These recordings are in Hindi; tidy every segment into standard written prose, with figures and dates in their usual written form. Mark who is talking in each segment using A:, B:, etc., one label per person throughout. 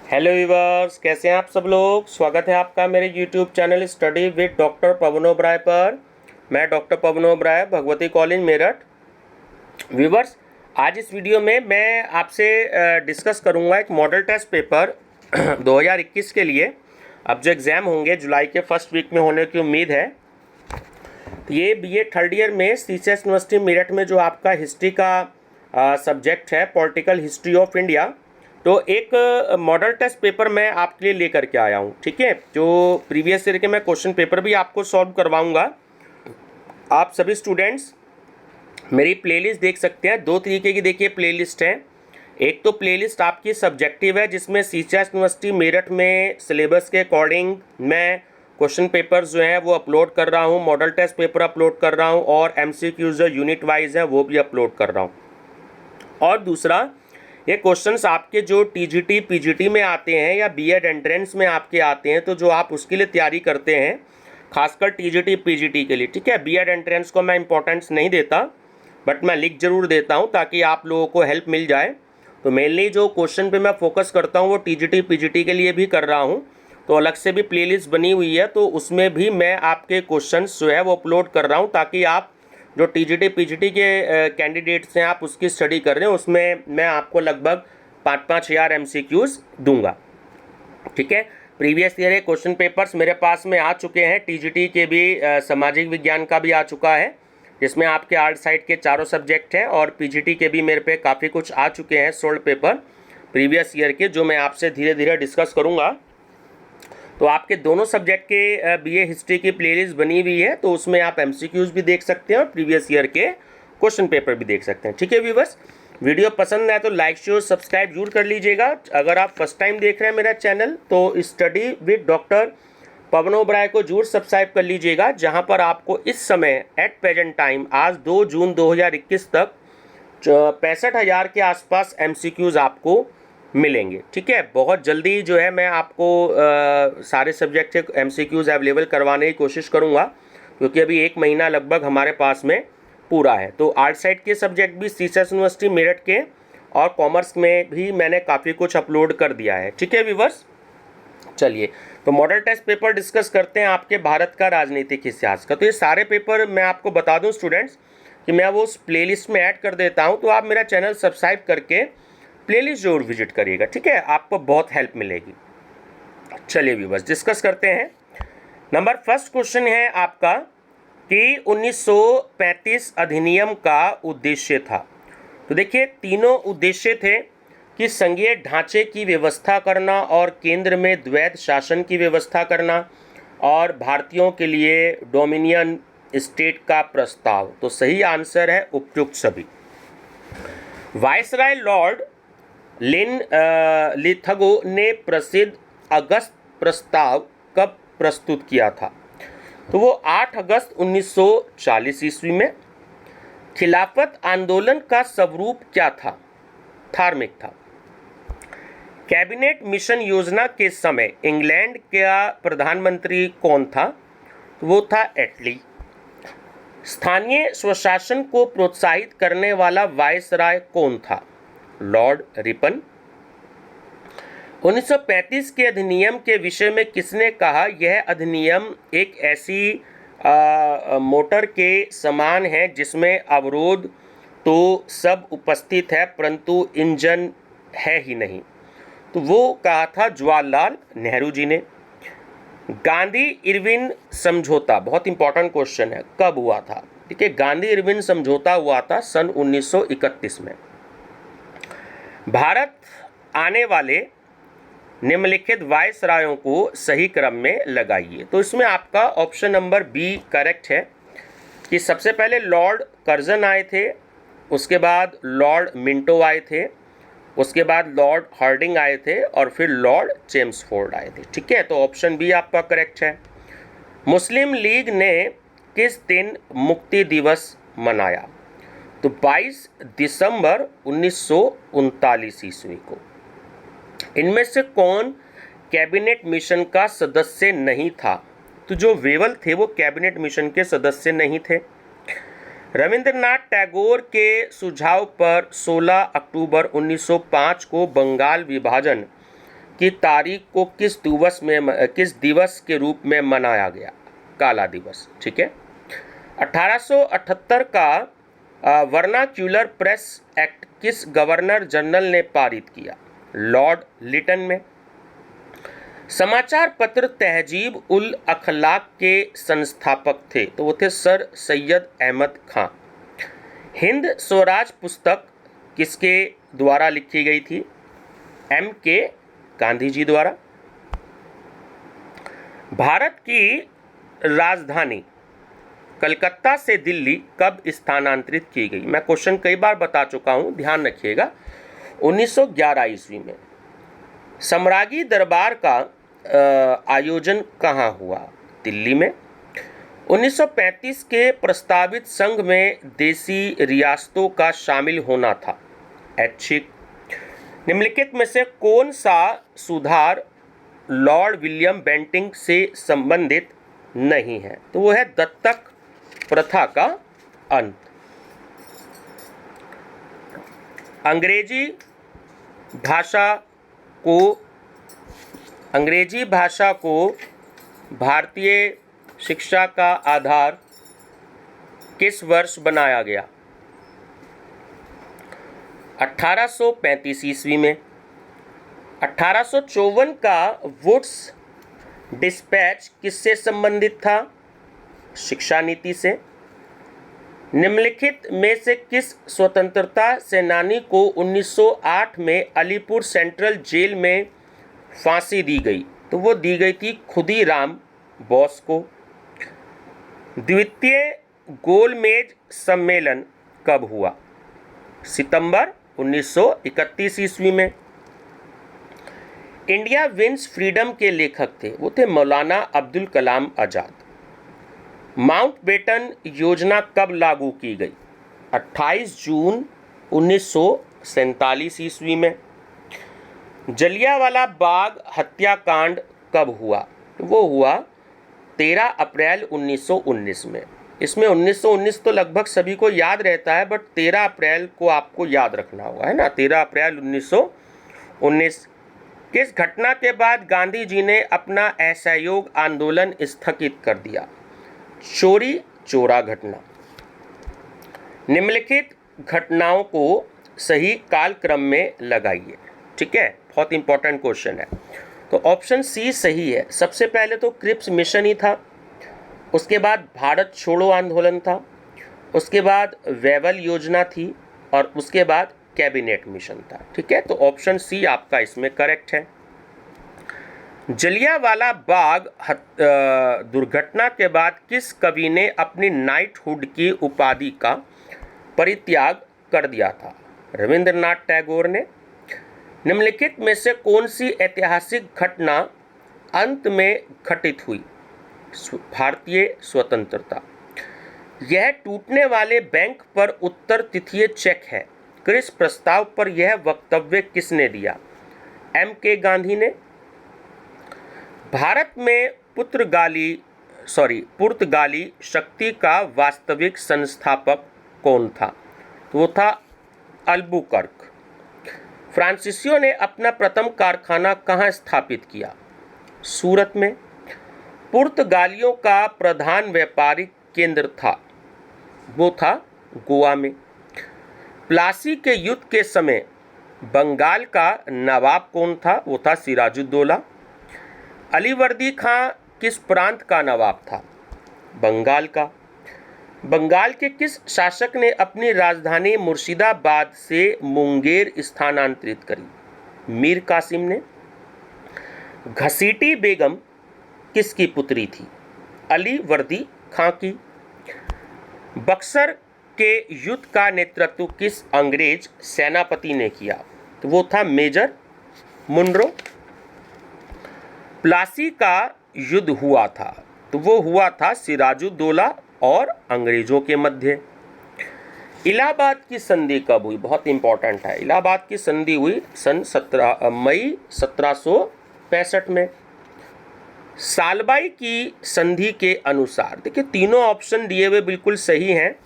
A: हेलो व्यूअर्स, कैसे हैं आप सब लोग। स्वागत है आपका मेरे YouTube channel study with doctor Pavan Oberoi पर। मैं doctor Pavan Oberoi, Bhagwati college Meerut. Viewers, आज इस वीडियो में मैं आपसे डिस्कस करूंगा एक मॉडल टेस्ट पेपर 2021 के लिए। अब जो एग्ज़ाम होंगे जुलाई के फर्स्ट वीक में होने की उम्मीद है। तो ये बीए थर्ड ईयर में सीसीएस यूनिवर्सिटी मेरठ में जो आपका हिस्ट्री का सब्जेक्ट है, पॉलिटिकल हिस्ट्री ऑफ इंडिया, तो एक मॉडल टेस्ट पेपर मैं आपके लिए लेकर के आया हूँ। ठीक है, जो प्रीवियस ईयर के मैं क्वेश्चन पेपर भी आपको सॉल्व करवाऊँगा। आप सभी स्टूडेंट्स मेरी प्लेलिस्ट देख सकते हैं। दो तरीके की देखिए प्लेलिस्ट है। एक तो प्लेलिस्ट आपकी सब्जेक्टिव है, जिसमें सीसीएस यूनिवर्सिटी मेरठ में सिलेबस के अकॉर्डिंग मैं क्वेश्चन पेपर्स जो हैं वो अपलोड कर रहा हूँ, मॉडल टेस्ट पेपर अपलोड कर रहा हूँ और एमसीक्यूज जो यूनिट वाइज हैं वो भी अपलोड कर रहा हूँ। और दूसरा, ये क्वेश्चंस आपके जो टीजीटी पीजीटी में आते हैं या बीएड एंट्रेंस में आपके आते हैं, तो जो आप उसके लिए तैयारी करते हैं, खासकर टीजीटी पीजीटी के लिए। ठीक है, बीएड एंट्रेंस को मैं इंपॉर्टेंस नहीं देता, बट मैं लिख जरूर देता हूँ ताकि आप लोगों को हेल्प मिल जाए। तो मेनली जो क्वेश्चन पे मैं फोकस करता हूँ वो टीजीटी पीजीटी के लिए भी कर रहा हूँ। तो अलग से भी प्लेलिस्ट बनी हुई है, तो उसमें भी मैं आपके क्वेश्चंस जो है वो अपलोड कर रहा हूँ, ताकि आप जो टीजीटी पीजीटी के कैंडिडेट्स हैं आप उसकी स्टडी कर रहे हैं, उसमें मैं आपको लगभग 5,000 एमसीक्यूज दूंगा। ठीक है, प्रीवियस ईयर के क्वेश्चन पेपर्स मेरे पास में आ चुके हैं। टीजीटी के भी सामाजिक विज्ञान का भी आ चुका है, जिसमें आपके आर्ट साइड के चारों सब्जेक्ट हैं, और पीजीटी के भी मेरे पे काफ़ी कुछ आ चुके हैं सोल्ड पेपर प्रीवियस ईयर के, जो मैं आपसे धीरे धीरे डिस्कस करूँगा। तो आपके दोनों सब्जेक्ट के बीए हिस्ट्री की प्लेलिस्ट बनी हुई है, तो उसमें आप एमसीक्यूज भी देख सकते हैं और प्रीवियस ईयर के क्वेश्चन पेपर भी देख सकते हैं। ठीक है व्यूअर्स, वीडियो पसंद आए तो लाइक शेयर सब्सक्राइब जरूर कर लीजिएगा। अगर आप फर्स्ट टाइम देख रहे हैं मेरा चैनल, तो study with doctor Pavan Oberoi को जरूर सब्सक्राइब कर लीजिएगा, जहां पर आपको इस समय एट प्रेजेंट टाइम आज 2 जून 2021 तक 65,000 के आसपास एमसीक्यूज आपको मिलेंगे। ठीक है, बहुत जल्दी जो है मैं आपको सारे सब्जेक्ट के एमसीक्यूज अवेलेबल करवाने की कोशिश करूंगा, क्योंकि अभी 1 महीना लगभग हमारे पास में पूरा है। तो आर्ट साइड के सब्जेक्ट भी सीसीएस यूनिवर्सिटी मेरठ के और कॉमर्स में भी मैंने काफ़ी कुछ अपलोड कर दिया है। ठीक है व्यूअर्स, चलिए तो मॉडल टेस्ट पेपर डिस्कस करते हैं आपके भारत का राजनीतिक इतिहास का। तो ये सारे पेपर मैं आपको बता दूं स्टूडेंट्स कि मैं वो उस प्लेलिस्ट में ऐड कर देता हूं, तो आप मेरा चैनल सब्सक्राइब करके प्लेलिस्ट जरूर विजिट करिएगा। ठीक है, आपको बहुत हेल्प मिलेगी। चलिए व्यूअर्स, डिस्कस करते हैं। नंबर फर्स्ट क्वेश्चन है आपका कि 1935 अधिनियम का उद्देश्य था। तो देखिए, तीनों उद्देश्य थे कि संघीय ढांचे की व्यवस्था करना और केंद्र में द्वैध शासन की व्यवस्था करना और भारतीयों के लिए डोमिनियन स्टेट का प्रस्ताव। तो सही आंसर है उपयुक्त सभी। वायसराय लॉर्ड लिथगो ने प्रसिद्ध अगस्त प्रस्ताव कब प्रस्तुत किया था? तो वो 8 अगस्त 1940 ईस्वी में। खिलाफत आंदोलन का स्वरूप क्या था? धार्मिक था। कैबिनेट मिशन योजना के समय इंग्लैंड का प्रधानमंत्री कौन था? तो वो था एटली। स्थानीय स्वशासन को प्रोत्साहित करने वाला वायसराय कौन था? Lord Ripon. 1935 के अधिनियम के विषय में किसने कहा यह अधिनियम एक ऐसी मोटर के समान है जिसमें अवरोध तो सब उपस्थित है परंतु इंजन है ही नहीं? तो वो कहा था जवाहरलाल नेहरू जी ने। गांधी इरविन समझौता, बहुत इंपॉर्टेंट क्वेश्चन है, कब हुआ था? ठीक है, गांधी इरविन समझौता हुआ था सन 1931 में। भारत आने वाले निम्नलिखित वायसरायों को सही क्रम में लगाइए। तो इसमें आपका ऑप्शन नंबर बी करेक्ट है कि सबसे पहले लॉर्ड कर्जन आए थे, उसके बाद लॉर्ड मिंटो आए थे, उसके बाद लॉर्ड हार्डिंग आए थे और फिर लॉर्ड चेम्सफोर्ड आए थे। ठीक है, तो ऑप्शन बी आपका करेक्ट है। मुस्लिम लीग ने किस दिन मुक्ति दिवस मनाया? तो 22 दिसंबर 1939 ईस्वी को। इनमें से कौन कैबिनेट मिशन का सदस्य नहीं था? तो जो वेवल थे वो कैबिनेट मिशन के सदस्य नहीं थे। रविंद्रनाथ टैगोर के सुझाव पर 16 अक्टूबर 1905 को बंगाल विभाजन की तारीख को किस दिवस के रूप में मनाया गया? काला दिवस। ठीक है। 1878 का वर्नाक्यूलर प्रेस एक्ट किस गवर्नर जनरल ने पारित किया? लॉर्ड लिटन में। समाचार पत्र तहजीब उल अखलाक के संस्थापक थे, तो वो थे सर सैयद अहमद खां। हिंद स्वराज पुस्तक किसके द्वारा लिखी गई थी? M.K. गांधी जी द्वारा। भारत की राजधानी कलकत्ता से दिल्ली कब स्थानांतरित की गई? मैं क्वेश्चन कई बार बता चुका हूं, ध्यान रखिएगा। 1911 ईस्वी में। सम्राज्ञी दरबार का आयोजन कहाँ हुआ? दिल्ली में। 1935 के प्रस्तावित संघ में देशी रियासतों का शामिल होना था। ऐच्छिक। निम्नलिखित में से कौन सा सुधार लॉर्ड विलियम बेंटिंक से संबंधित नहीं है? तो वो है दत्तक प्रथा का अंत। अंग्रेजी भाषा को भारतीय शिक्षा का आधार किस वर्ष बनाया गया? 1835 ईस्वी में। 1854 का वुड्स डिस्पैच किससे संबंधित था? शिक्षा नीति से। निम्नलिखित में से किस स्वतंत्रता सेनानी को 1908 में अलीपुर सेंट्रल जेल में फांसी दी गई? तो वो दी गई थी खुदीराम बोस को। द्वितीय गोलमेज सम्मेलन कब हुआ? सितंबर 1931 ईस्वी में। इंडिया विंस फ्रीडम के लेखक थे, वो थे मौलाना अब्दुल कलाम आजाद। माउंटबेटन योजना कब लागू की गई? 28 जून 1947 ईस्वी में। जलियांवाला बाग हत्याकांड कब हुआ? वो हुआ 13 अप्रैल 1919 में। इसमें 1919 तो लगभग सभी को याद रहता है, बट 13 अप्रैल को आपको याद रखना होगा, है ना। 13 अप्रैल 1919। किस घटना के बाद गांधी जी ने अपना असहयोग आंदोलन स्थगित कर दिया? चोरी चोरा घटना। निम्नलिखित घटनाओं को सही कालक्रम में लगाइए। ठीक है, बहुत इंपॉर्टेंट क्वेश्चन है। तो ऑप्शन सी सही है। सबसे पहले तो क्रिप्स मिशन ही था, उसके बाद भारत छोड़ो आंदोलन था, उसके बाद वेवल योजना थी, और उसके बाद कैबिनेट मिशन था। ठीक है, तो ऑप्शन सी आपका इसमें करेक्ट है। जलियांवाला बाग दुर्घटना के बाद किस कवि ने अपनी नाइटहुड की उपाधि का परित्याग कर दिया था? रविंद्रनाथ टैगोर ने। निम्नलिखित में से कौन सी ऐतिहासिक घटना अंत में घटित हुई? भारतीय स्वतंत्रता। यह टूटने वाले बैंक पर उत्तर तिथीय चेक है, किस प्रस्ताव पर यह वक्तव्य किसने दिया? M.K. गांधी ने। भारत में पुर्तगाली शक्ति का वास्तविक संस्थापक कौन था? तो वो था अल्बुकर्क। फ्रांसीसियों ने अपना प्रथम कारखाना कहाँ स्थापित किया? सूरत में। पुर्तगालियों का प्रधान व्यापारिक केंद्र था, वो था गोवा में। प्लासी के युद्ध के समय बंगाल का नवाब कौन था? वो था सिराजुद्दौला। अलीवर्दी खां किस प्रांत का नवाब था? बंगाल का। बंगाल के किस शासक ने अपनी राजधानी मुर्शिदाबाद से मुंगेर स्थानांतरित करी? मीर कासिम ने। घसीटी बेगम किसकी पुत्री थी? अलीवर्दी खां की। बक्सर के युद्ध का नेतृत्व किस अंग्रेज सेनापति ने किया? तो वो था मेजर मुनरो। प्लासी का युद्ध हुआ था, तो वो हुआ था सिराजुद्दौला और अंग्रेजों के मध्य। इलाहाबाद की संधि कब हुई? बहुत इंपॉर्टेंट है। इलाहाबाद की संधि हुई सन मई 1765 में। सालबाई की संधि के अनुसार, देखिए तीनों ऑप्शन दिए हुए बिल्कुल सही हैं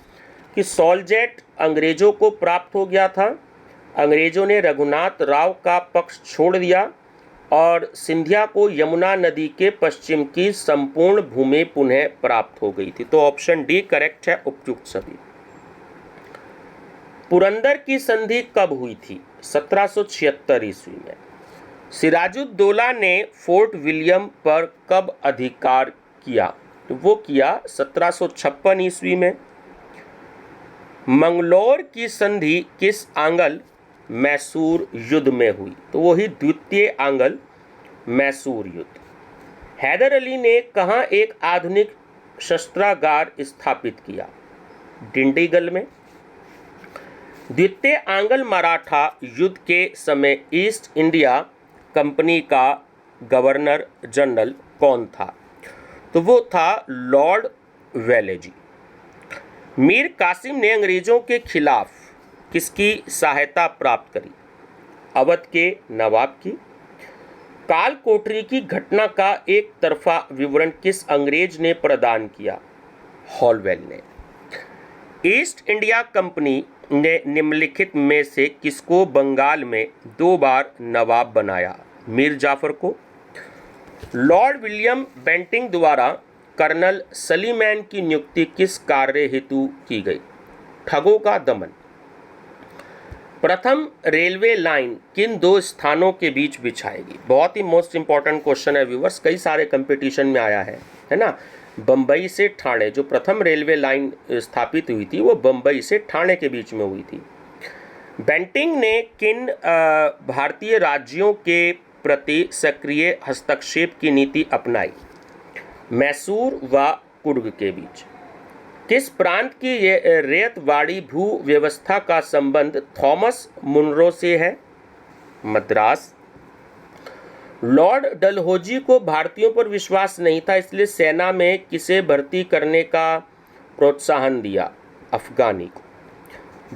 A: कि सॉल्जेट अंग्रेजों को प्राप्त हो गया था, अंग्रेजों ने रघुनाथ राव का पक्ष छोड़ दिया, और सिंधिया को यमुना नदी के पश्चिम की संपूर्ण भूमि पुनः प्राप्त हो गई थी। तो ऑप्शन डी करेक्ट है, उपयुक्त सभी। पुरंदर की संधि कब हुई थी? 1776 ईस्वी में। सिराजुद्दौला ने फोर्ट विलियम पर कब अधिकार किया? तो वो किया 1756 ईस्वी में। मंगलौर की संधि किस आंग्ल मैसूर युद्ध में हुई? तो वही द्वितीय आंग्ल मैसूर युद्ध। हैदर अली ने कहाँ एक आधुनिक शस्त्रागार स्थापित किया? डिंडीगल में। द्वितीय आंग्ल मराठा युद्ध के समय ईस्ट इंडिया कंपनी का गवर्नर जनरल कौन था? तो वो था लॉर्ड वेलेजी। मीर कासिम ने अंग्रेजों के खिलाफ किसकी सहायता प्राप्त करी? अवध के नवाब की। काल कोठरी की घटना का एक तरफा विवरण किस अंग्रेज ने प्रदान किया? हॉलवेल ने। ईस्ट इंडिया कंपनी ने निम्नलिखित में से किसको बंगाल में 2 बार नवाब बनाया? मीर जाफर को। लॉर्ड विलियम बेंटिंग द्वारा कर्नल सलीमैन की नियुक्ति किस कार्य हेतु की गई? ठगों का दमन। प्रथम रेलवे लाइन किन 2 स्थानों के बीच बिछाएगी? बहुत ही मोस्ट इंपॉर्टेंट क्वेश्चन है व्यूवर्स, कई सारे कंपटीशन में आया है ना। बम्बई से ठाणे जो प्रथम रेलवे लाइन स्थापित हुई थी वो बम्बई से ठाणे के बीच में हुई थी। बेंटिंग ने किन भारतीय राज्यों के प्रति सक्रिय हस्तक्षेप की नीति अपनाई? मैसूर व कुर्ग के बीच। किस प्रांत की रैयतवाड़ी भू व्यवस्था का संबंध थॉमस मुनरो से है? मद्रास। लॉर्ड डलहौजी को भारतीयों पर विश्वास नहीं था, इसलिए सेना में किसे भर्ती करने का प्रोत्साहन दिया? अफगानी को।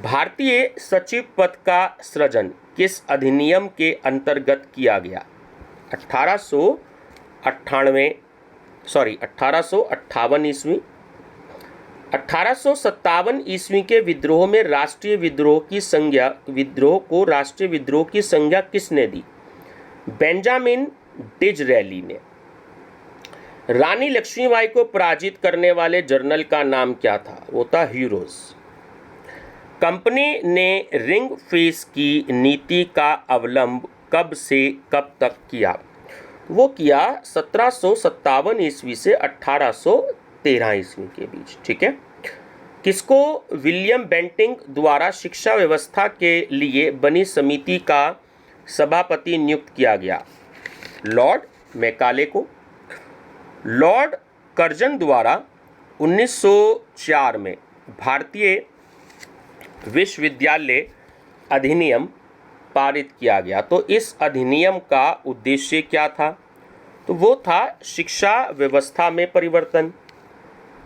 A: भारतीय सचिव पद का सृजन किस अधिनियम के अंतर्गत किया गया? 1858 ईस्वी। 1857 ईस्वी के विद्रोह में राष्ट्रीय विद्रोह को राष्ट्रीय विद्रोह की संज्ञा किसने दी? बेंजामिन डिज़रेली ने। रानी लक्ष्मीबाई को पराजित करने वाले जनरल का नाम क्या था? वो था ह्यूरोज। कंपनी ने रिंग फीस की नीति का अवलंब कब से कब तक किया? वो किया 1757 ईस्वी से 1813 ईस्वी के बीच। ठीक है। किसको विलियम बेंटिंग द्वारा शिक्षा व्यवस्था के लिए बनी समिति का सभापति नियुक्त किया गया? लॉर्ड मैकाले को। लॉर्ड कर्जन द्वारा 1904 में भारतीय विश्वविद्यालय अधिनियम पारित किया गया। तो इस अधिनियम का उद्देश्य क्या था? तो वो था शिक्षा व्यवस्था में परिवर्तन।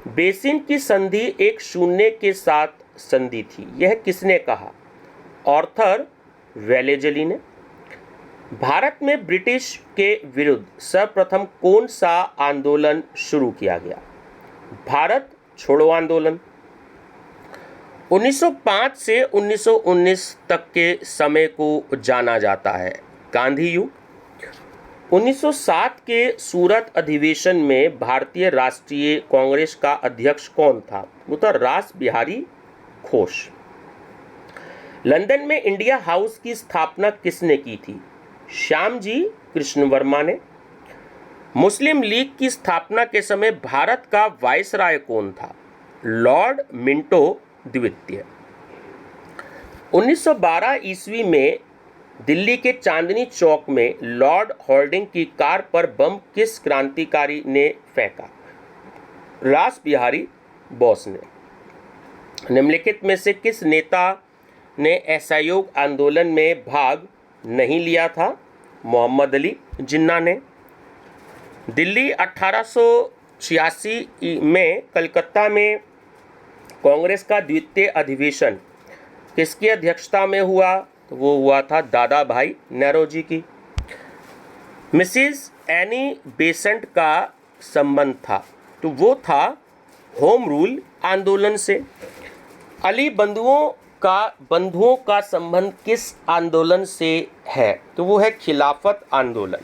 A: बेसिन की संधि एक शून्य के साथ संधि थी, यह किसने कहा? आर्थर वेलेजली ने। भारत में ब्रिटिश के विरुद्ध सर्वप्रथम कौन सा आंदोलन शुरू किया गया? भारत छोड़ो आंदोलन। 1905 से 1919 तक के समय को जाना जाता है गांधी युग। 1907 के सूरत अधिवेशन में भारतीय राष्ट्रीय कांग्रेस का अध्यक्ष कौन था? वो था रास बिहारी घोष। लंदन में इंडिया हाउस की स्थापना किसने की थी? श्यामजी कृष्ण वर्मा ने। मुस्लिम लीग की स्थापना के समय भारत का वायसराय कौन था? लॉर्ड मिंटो द्वितीय। 1912 ईस्वी में दिल्ली के चांदनी चौक में लॉर्ड हॉर्डिंग की कार पर बम किस क्रांतिकारी ने फेंका? रास बिहारी बोस ने। निम्नलिखित में से किस नेता ने असहयोग आंदोलन में भाग नहीं लिया था? मोहम्मद अली जिन्ना ने। दिल्ली 1886 में कलकत्ता में कांग्रेस का द्वितीय अधिवेशन किसकी अध्यक्षता में हुआ? तो वो हुआ था दादा भाई नेरोजी की। मिसिज एनी बेसेंट का संबंध था, तो वो था होम रूल आंदोलन से। अली बंधुओं का संबंध किस आंदोलन से है? तो वो है खिलाफत आंदोलन।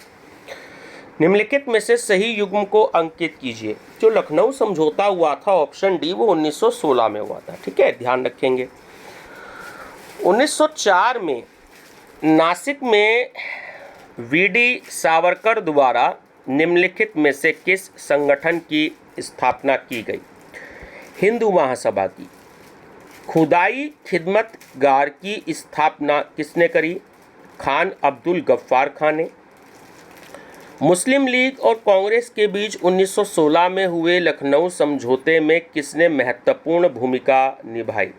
A: निम्नलिखित में से सही युग्म को अंकित कीजिए। जो लखनऊ समझौता हुआ था ऑप्शन डी वो 1916 में हुआ था। ठीक है, ध्यान रखेंगे। 1904 में नासिक में वीडी सावरकर द्वारा निम्नलिखित में से किस संगठन की स्थापना की गई? हिंदू महासभा की। खुदाई खिदमतगार की स्थापना किसने करी? खान अब्दुल गफ्फार खान ने। मुस्लिम लीग और कांग्रेस के बीच 1916 में हुए लखनऊ समझौते में किसने महत्वपूर्ण भूमिका निभाई?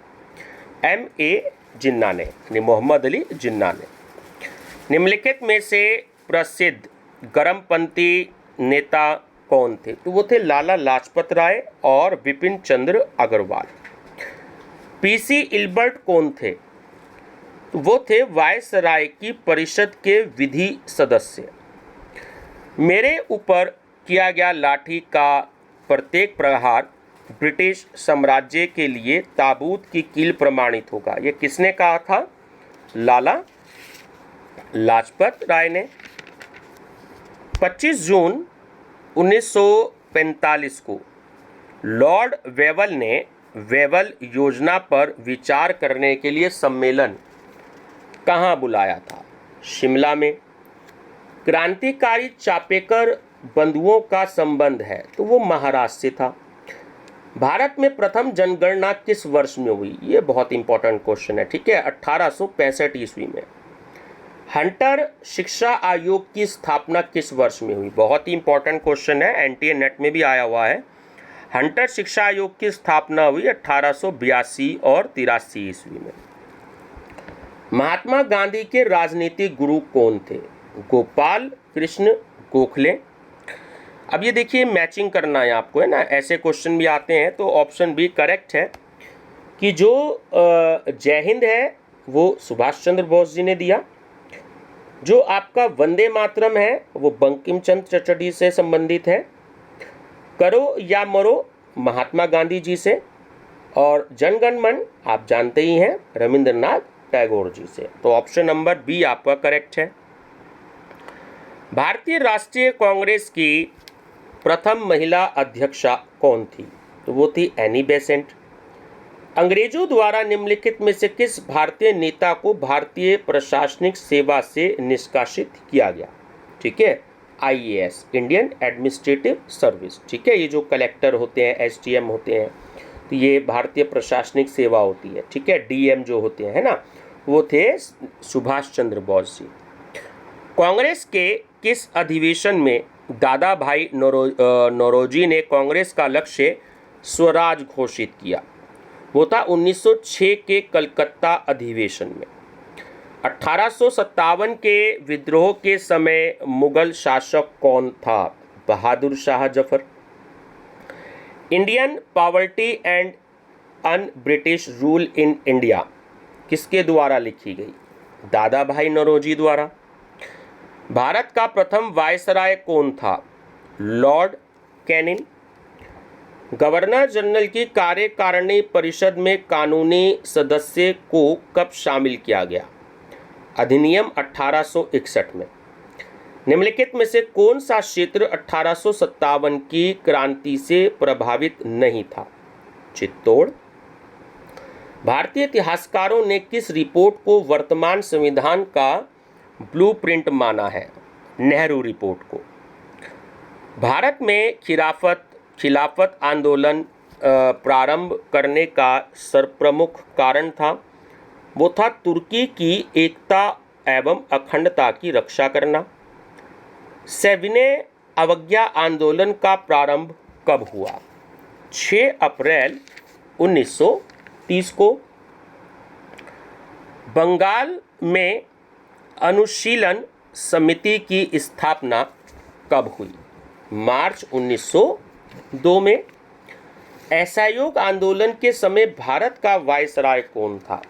A: M.A. जिन्ना ने, यानी मोहम्मद अली जिन्ना ने। निम्नलिखित में से प्रसिद्ध गरमपंथी नेता कौन थे? तो वो थे लाला लाजपत राय और विपिन चंद्र अग्रवाल। पीसी इल्बर्ट कौन थे? तो वो थे वायसराय की परिषद के विधि सदस्य। मेरे ऊपर किया गया लाठी का प्रत्येक प्रहार ब्रिटिश साम्राज्य के लिए ताबूत की कील प्रमाणित होगा। ये किसने कहा था? लाला लाजपत राय ने। 25 जून 1945 को लॉर्ड वेवल ने वेवल योजना पर विचार करने के लिए सम्मेलन कहाँ बुलाया था? शिमला में। क्रांतिकारी चापेकर बंधुओं का संबंध है, तो वो महाराष्ट्र से था। भारत में प्रथम जनगणना किस वर्ष में हुई? ये बहुत इंपॉर्टेंट क्वेश्चन है। ठीक है, 1865 ईस्वी में। हंटर शिक्षा आयोग की स्थापना किस वर्ष में हुई? बहुत ही इंपॉर्टेंट क्वेश्चन है, एनटीए नेट में भी आया हुआ है। हंटर शिक्षा आयोग की स्थापना हुई 1882 और 83 ईस्वी में। महात्मा गांधी के राजनीतिक गुरु कौन थे? गोपाल कृष्ण गोखले। अब ये देखिए, मैचिंग करना है आपको, है ना, ऐसे क्वेश्चन भी आते हैं। तो ऑप्शन बी करेक्ट है कि जो जय हिंद है वो सुभाष चंद्र बोस जी ने दिया। जो आपका वंदे मातरम है वो बंकिम चंद्र चटर्जी से संबंधित है। करो या मरो महात्मा गांधी जी से। और जनगण मन आप जानते ही हैं रविंद्रनाथ टैगोर जी से। तो ऑप्शन नंबर बी आपका करेक्ट है। भारतीय राष्ट्रीय कांग्रेस की प्रथम महिला अध्यक्षा कौन थी? तो वो थी एनी बेसेंट। अंग्रेजों द्वारा निम्नलिखित में से किस भारतीय नेता को भारतीय प्रशासनिक सेवा से निष्कासित किया गया? ठीक है, IAS, इंडियन एडमिनिस्ट्रेटिव सर्विस। ठीक है, ये जो कलेक्टर होते हैं, SDM होते हैं, तो ये भारतीय प्रशासनिक सेवा होती है। ठीक है, DM जो होते हैं, है ना, वो थे सुभाष चंद्र बोस जी। कांग्रेस के किस अधिवेशन में दादा भाई नौरोजी ने कांग्रेस का लक्ष्य स्वराज घोषित किया? वो था 1906 के कलकत्ता अधिवेशन में। 1857 के विद्रोह के समय मुगल शासक कौन था? Bahadur Shah Zafar. Indian poverty and un British rule in India किसके द्वारा लिखी गई? दादा भाई नौरोजी द्वारा। भारत का प्रथम वायसराय कौन था? Lord Canning. गवर्नर जनरल की कार्यकारिणी परिषद में कानूनी सदस्य को कब शामिल किया गया? अधिनियम 1861 में। निम्नलिखित में से कौन सा क्षेत्र 1857 की क्रांति से प्रभावित नहीं था? चित्तौड़। भारतीय इतिहासकारों ने किस रिपोर्ट को वर्तमान संविधान का ब्लूप्रिंट माना है? नेहरू रिपोर्ट को। भारत में खिलाफत आंदोलन प्रारंभ करने का सर्वप्रमुख कारण था, वो था तुर्की की एकता एवं अखंडता की रक्षा करना। सविनय अवज्ञा आंदोलन का प्रारंभ कब हुआ? 6 अप्रैल 1930 को। बंगाल में अनुशीलन समिति की स्थापना कब हुई? मार्च 1902 में। असहयोग आंदोलन के समय भारत का वायसराय कौन था?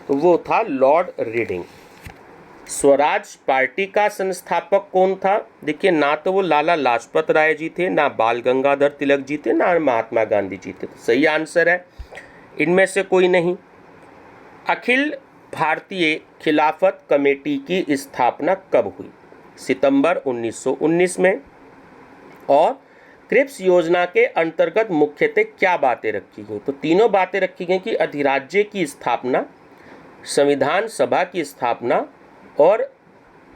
A: तो वो था लॉर्ड रीडिंग। स्वराज पार्टी का संस्थापक कौन था? देखिए, ना तो वो लाला लाजपत राय जी थे, ना बाल गंगाधर तिलक जी थे, ना महात्मा गांधी जी थे। तो सही आंसर है इनमें से कोई नहीं। अखिल भारतीय खिलाफत कमेटी की स्थापना कब हुई? सितंबर 1919 में। और क्रिप्स योजना के अंतर्गत मुख्यतः क्या बातें रखी गई? तो तीनों बातें रखी गई कि अधिराज्य की स्थापना, संविधान सभा की स्थापना और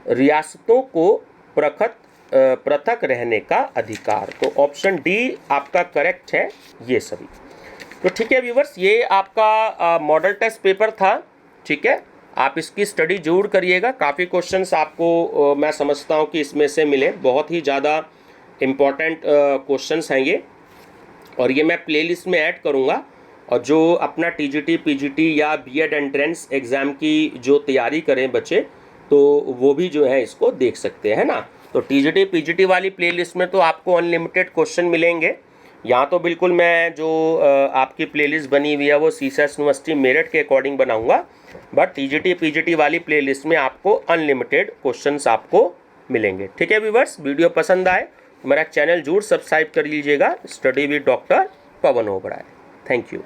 A: रियासतों को पृथक रहने का अधिकार। तो ऑप्शन डी आपका करेक्ट है ये सभी। तो ठीक है व्यूवर्स, ये आपका मॉडल टेस्ट पेपर था। ठीक है, आप इसकी स्टडी जरूर करिएगा। काफ़ी क्वेश्चंस आपको मैं समझता हूँ कि इसमें से मिले। बहुत ही ज़्यादा इम्पॉर्टेंट क्वेश्चंस हैं ये, और ये मैं प्लेलिस्ट में ऐड करूँगा। और जो अपना टीजीटी, पीजीटी या बीएड एंट्रेंस एग्ज़ाम की जो तैयारी करें बच्चे, तो वो भी जो है इसको देख सकते हैं ना। तो टीजीटी, पीजीटी वाली प्लेलिस्ट में तो आपको अनलिमिटेड क्वेश्चन मिलेंगे। यहाँ तो बिल्कुल मैं जो आपकी प्लेलिस्ट बनी हुई है वो सीएसएस यूनिवर्सिटी मेरठ के अकॉर्डिंग बनाऊंगा, बट टीजीटी, पीजीटी वाली प्लेलिस्ट में आपको अनलिमिटेड क्वेश्चंस आपको मिलेंगे। ठीक है व्यूवर्स, वीडियो पसंद आए तो मेरा चैनल जरूर सब्सक्राइब कर लीजिएगा, study with doctor Pavan Oberoi. Thank you.